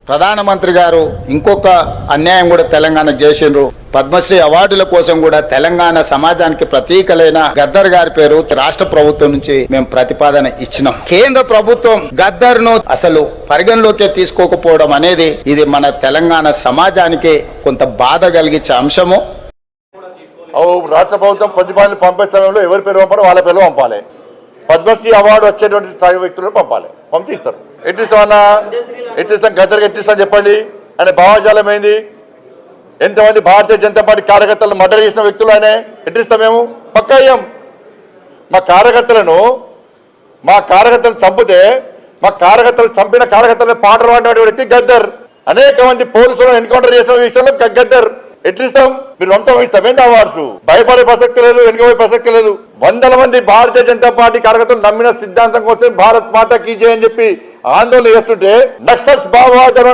ప్రధానమంత్రి గారు ఇంకొక అన్యాయం కూడా తెలంగాణకు చేసిండ్రు. పద్మశ్రీ అవార్డుల కోసం కూడా తెలంగాణ సమాజానికి ప్రతీకలైన గద్దర్ గారి పేరు రాష్ట్ర ప్రభుత్వం నుంచి మేము ప్రతిపాదన ఇచ్చినాం. కేంద్ర ప్రభుత్వం గద్దర్ ను అసలు పరిగణలోకే తీసుకోకపోవడం అనేది ఇది మన తెలంగాణ సమాజానికి కొంత బాధ కలిగించే అంశము. రాష్ట్ర ప్రభుత్వం ప్రతిపాదనలు పంపే సమయంలో ఎవరి పేరు పంపాలో వాళ్ళ పేరు పంపాలి. పద్మశ్రీ అవార్డు వచ్చేటువంటి స్థాయి వ్యక్తులను పంపాలి, పంపిస్తారు. ఎట్టిస్తామన్నా ఎట్టిస్తాం, గద్దరికి ఎట్టిస్తాం చెప్పండి అనే భావజాలం ఏంది? ఎంతమంది భారతీయ జనతా పార్టీ కార్యకర్తలను మర్డర్ చేసిన వ్యక్తులు ఆయన ఎట్టిస్తాం? మేము పక్కా అయ్యాం. మా కార్యకర్తలను చంపితే మా కార్యకర్తలు చంపిన కార్యకర్తలను పాటలు పాడిన వ్యక్తి గద్దర్. అనేక మంది పోలీసులను ఎన్కౌంటర్ చేసిన విషయంలో గద్దర్. ఎట్లిస్తాం? మీరు వంశం ఇస్తాం ఏంటి అవార్డ్స్? భయపడే ప్రసక్తి లేదు, వెనుకపోయే ప్రసక్తి లేదు. వందల మంది భారతీయ జనతా పార్టీ కార్యకర్తలు నమ్మిన సిద్ధాంతం కోసం భారత్ మాతా కీ జై అని చెప్పి ఆందోళన చేస్తుంటే నక్సల్స్ భావజాలం